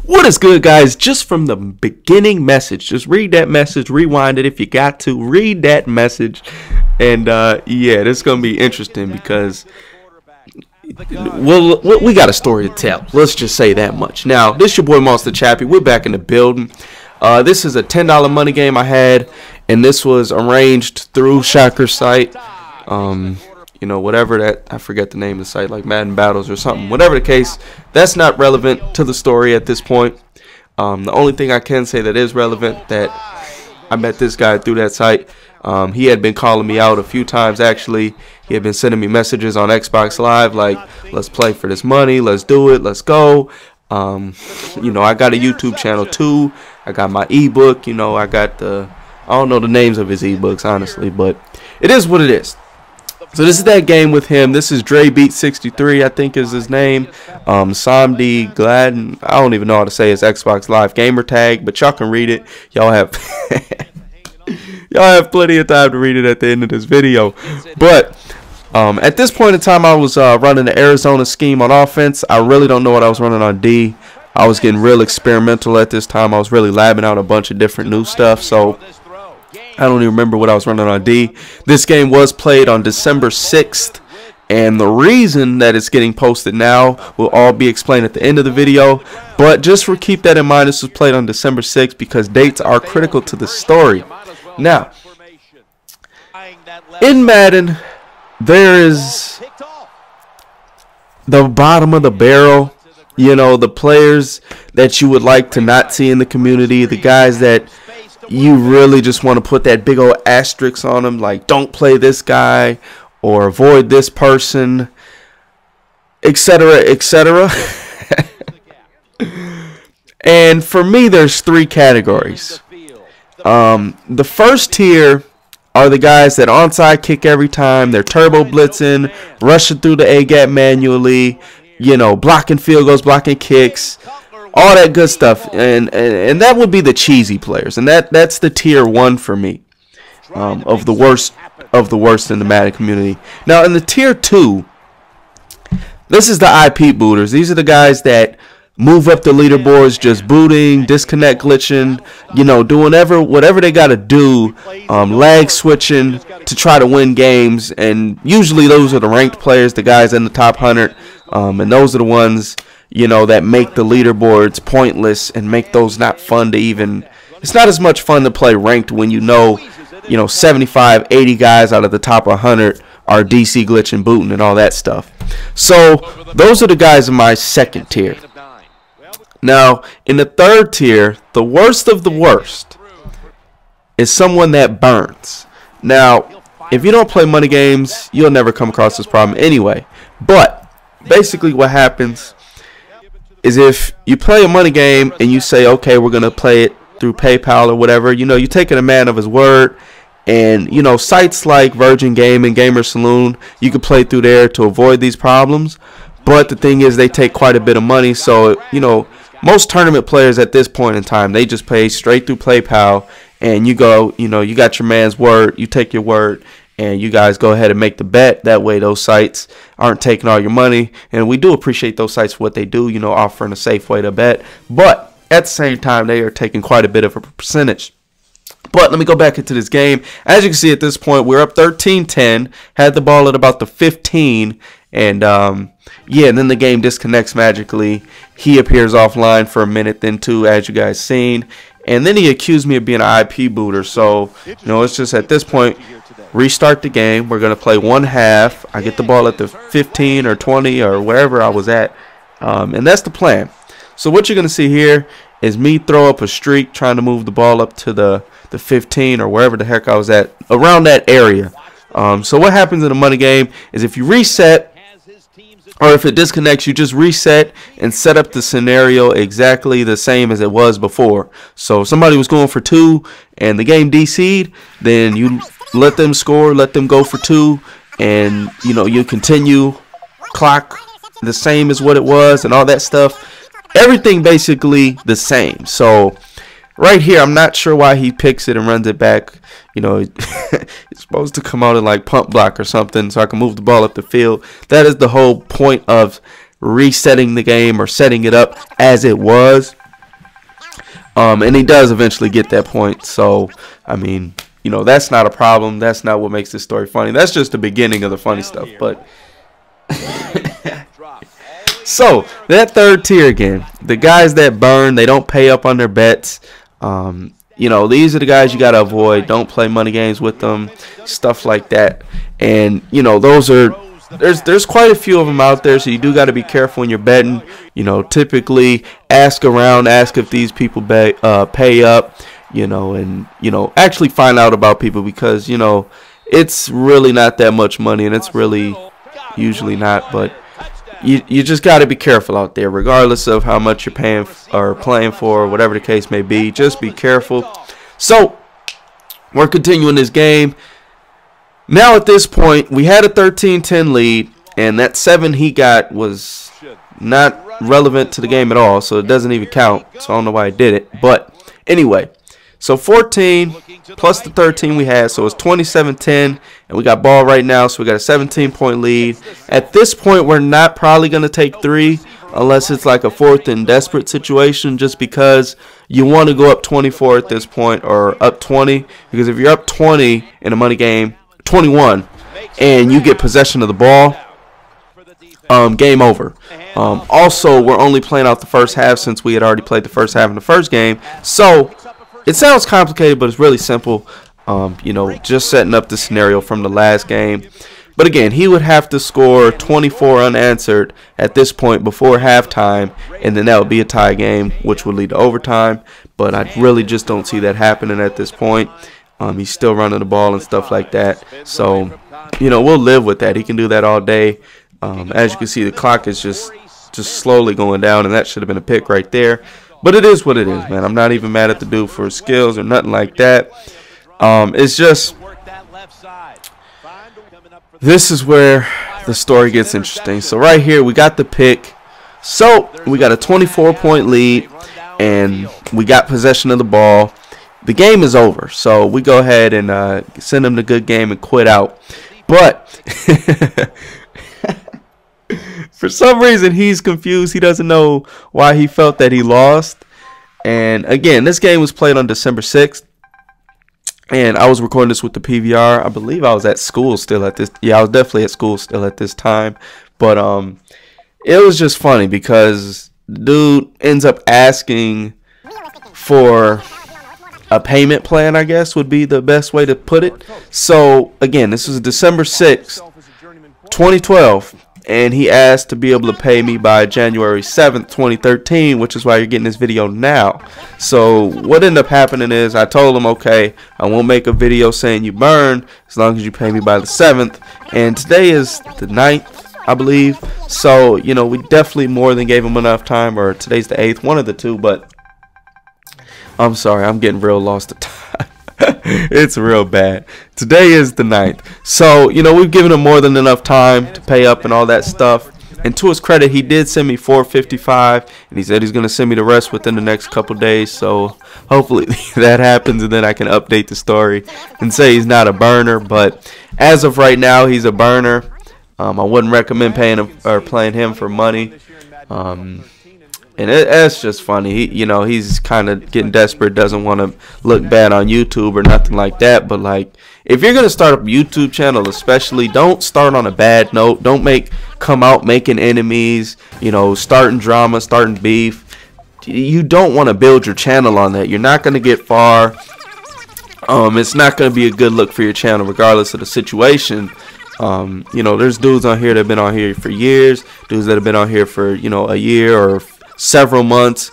What is good, guys? Just from the beginning message, just read that message, rewind it if you got to, read that message. And yeah, this is gonna be interesting because we got a story to tell. Let's just say that much. Now, this your boy Monster Chappie. We're back in the building. This is a $10 money game I had, and this was arranged through Shacker's site. You know, whatever that, I forget the name of the site, like Madden Battles or something. Whatever the case, that's not relevant to the story at this point. The only thing I can say that is relevant, that I met this guy through that site. He had been calling me out a few times, actually. He had been sending me messages on Xbox Live like, let's play for this money, let's do it, let's go. You know, I got a YouTube channel too. I got my ebook, you know, I don't know the names of his ebooks, honestly, but it is what it is. So this is that game with him. This is DreBeats63, I think is his name. Samdi Gladden. I don't even know how to say his Xbox Live gamer tag, but y'all can read it. Y'all have y'all have plenty of time to read it at the end of this video. But at this point in time, I was running the Arizona scheme on offense. I really don't know what I was running on D. I was getting real experimental at this time. I was really labbing out a bunch of different new stuff. So I don't even remember what I was running on D. This game was played on December 6th, and the reason that it's getting posted now will all be explained at the end of the video. But just keep that in mind, this was played on December 6th because dates are critical to the story. Now, in Madden, there is the bottom of the barrel, you know, the players that you would like to not see in the community, the guys that you really just want to put that big old asterisk on them, like don't play this guy or avoid this person, etc., etc. And for me, there's three categories. The first tier are the guys that onside kick every time. They're turbo blitzing, rushing through the A-gap manually, you know, blocking field goals, blocking kicks, all that good stuff, and that would be the cheesy players, and that's the tier 1 for me, of the worst in the Madden community. Now in the tier 2, this is the IP booters. These are the guys that move up the leaderboards, just booting, disconnect glitching, you know, doing whatever they got to do, lag switching to try to win games. And usually those are the ranked players, the guys in the top 100, and those are the ones, you know, that make the leaderboards pointless and make those not fun to even. It's not as much fun to play ranked when you know 75, 80 guys out of the top 100 are DC glitching, booting, and all that stuff. So those are the guys in my second tier. Now, in the third tier, the worst of the worst is someone that burns. Now, if you don't play money games, you'll never come across this problem anyway. But basically what happens is if you play a money game and you say, okay, we're going to play it through PayPal or whatever, you know, you're taking a man of his word. And, you know, sites like Virgin Gaming, Gamer Saloon, you can play through there to avoid these problems. But the thing is, they take quite a bit of money. So, you know, most tournament players at this point in time, they just pay straight through PayPal. And you go, you know, you got your man's word, you take your word, and you guys go ahead and make the bet. That way those sites aren't taking all your money. And we do appreciate those sites for what they do, you know, offering a safe way to bet. But at the same time, they are taking quite a bit of a percentage. But let me go back into this game. As you can see at this point, we're up 13-10. Had the ball at about the 15. And, yeah, and then the game disconnects magically. He appears offline for a minute, then two, as you guys seen. And then he accused me of being an IP booter. So, you know, it's just at this point, restart the game. We're going to play one half. I get the ball at the 15 or 20 or wherever I was at. And that's the plan. So what you're going to see here is me throw up a streak trying to move the ball up to the 15 or wherever the heck I was at, around that area. So what happens in a money game is if you reset, or if it disconnects, you just reset and set up the scenario exactly the same as it was before. So if somebody was going for 2 and the game DC'd, then you let them score, let them go for 2, and you know, you continue clock the same as what it was and all that stuff. Everything basically the same. So right here, I'm not sure why he picks it and runs it back. You know, it's supposed to come out in like pump block or something so I can move the ball up the field. That is the whole point of resetting the game or setting it up as it was. And he does eventually get that point. So, I mean, you know, that's not a problem. That's not what makes this story funny. That's just the beginning of the funny stuff. But so that third tier again, the guys that burn, they don't pay up on their bets. You know, these are the guys you got to avoid. Don't play money games with them, stuff like that. And, you know, those are, there's quite a few of them out there, so you do got to be careful when you're betting. You know, typically ask around, ask if these people pay up, you know, and, you know, actually find out about people, because, you know, it's really not that much money, and it's really usually not, but you just got to be careful out there, regardless of how much you're paying or playing for, whatever the case may be. Just be careful. So we're continuing this game. Now at this point, we had a 13-10 lead, and that 7 he got was not relevant to the game at all, so it doesn't even count. So I don't know why I did it. But anyway, so 14 plus the 13 we had, so it's 27-10, and we got ball right now, so we got a 17-point lead. At this point, we're not probably going to take 3 unless it's like a 4th and desperate situation, just because you want to go up 24 at this point, or up 20, because if you're up 20 in a money game, 21, and you get possession of the ball, game over. Also, we're only playing out the first half, since we had already played the first half in the first game, so it sounds complicated, but it's really simple. You know, just setting up the scenario from the last game. But again, he would have to score 24 unanswered at this point before halftime, and then that would be a tie game, which would lead to overtime. But I really just don't see that happening at this point. He's still running the ball and stuff like that. So, you know, we'll live with that. He can do that all day. As you can see, the clock is just slowly going down, and that should have been a pick right there. But it is what it is, man. I'm not even mad at the dude for his skills or nothing like that. It's just, this is where the story gets interesting. So right here, we got the pick. So we got a 24-point lead, and we got possession of the ball. The game is over, so we go ahead and send him the good game and quit out. But for some reason, he's confused. He doesn't know why he felt that he lost. And again, this game was played on December 6th. And I was recording this with the PVR. I believe I was at school still at this. Yeah, I was definitely at school still at this time. But it was just funny, because the dude ends up asking for a payment plan, I guess would be the best way to put it. So again, this was December 6th, 2012. And he asked to be able to pay me by January 7th, 2013, which is why you're getting this video now. So what ended up happening is I told him, okay, I won't make a video saying you burned as long as you pay me by the 7th. And today is the 9th, I believe. So, you know, we definitely more than gave him enough time, or today's the 8th, one of the two. But I'm sorry, I'm getting real lost at time. It's real bad. Today is the 9th. So, you know, we've given him more than enough time to pay up and all that stuff. And to his credit, he did send me $455, and he said he's going to send me the rest within the next couple days. So hopefully that happens, and then I can update the story and say he's not a burner. But as of right now, he's a burner. I wouldn't recommend paying him or playing him for money. And it's just funny. You know, he's kind of getting desperate, doesn't want to look bad on YouTube or nothing like that. But, like, if you're going to start a YouTube channel especially, don't start on a bad note. Don't come out making enemies, you know, starting drama, starting beef. You don't want to build your channel on that. You're not going to get far. It's not going to be a good look for your channel regardless of the situation. You know, there's dudes on here that have been on here for years, dudes that have been on here for, you know, a year or several months,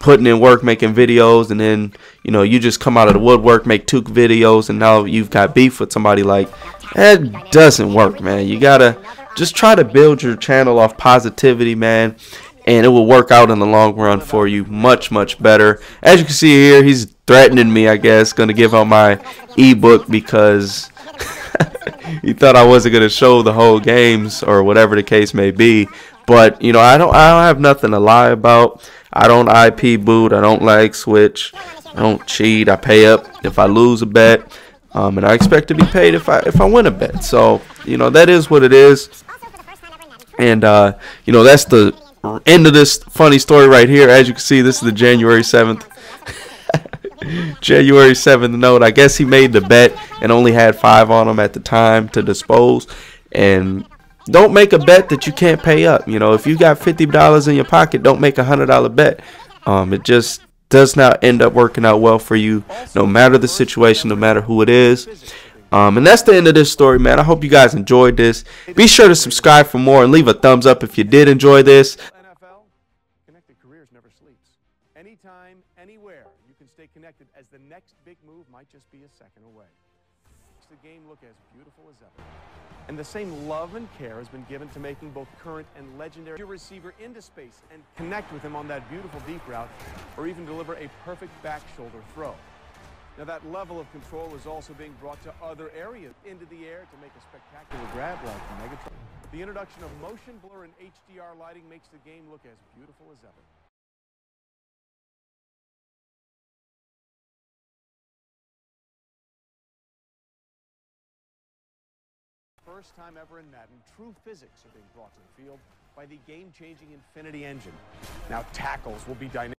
putting in work, making videos, and then, you know, you just come out of the woodwork, make 2 videos, and now you've got beef with somebody. Like, that doesn't work, man. You gotta just try to build your channel off positivity, man, and it will work out in the long run for you much, much better. As you can see here, he's threatening me, I guess, gonna give out my ebook because he thought I wasn't gonna show the whole games or whatever the case may be. But, you know, I don't have nothing to lie about. I don't IP boot. I don't like switch. I don't cheat. I pay up if I lose a bet, and I expect to be paid if I win a bet. So, you know, that is what it is. And you know, that's the end of this funny story right here. As you can see, this is the January 7th January 7th note. I guess he made the bet and only had 5 on him at the time to dispose. And don't make a bet that you can't pay up. You know, if you got $50 in your pocket, don't make a $100 bet. It just does not end up working out well for you, no matter the situation, no matter who it is. And that's the end of this story, man. I hope you guys enjoyed this. Be sure to subscribe for more and leave a thumbs up if you did enjoy this. NFL, Connected Careers never sleeps. Anytime, anywhere, you can stay connected as the next big move might just be a second away. Makes the game look as beautiful as ever. And the same love and care has been given to making both current and legendary receiver into space and connect with him on that beautiful deep route, or even deliver a perfect back shoulder throw. Now that level of control is also being brought to other areas into the air to make a spectacular grab like Megatron. The introduction of motion blur and HDR lighting makes the game look as beautiful as ever. First time ever in Madden, true physics are being brought to the field by the game-changing Infinity engine. Now tackles will be dynamic.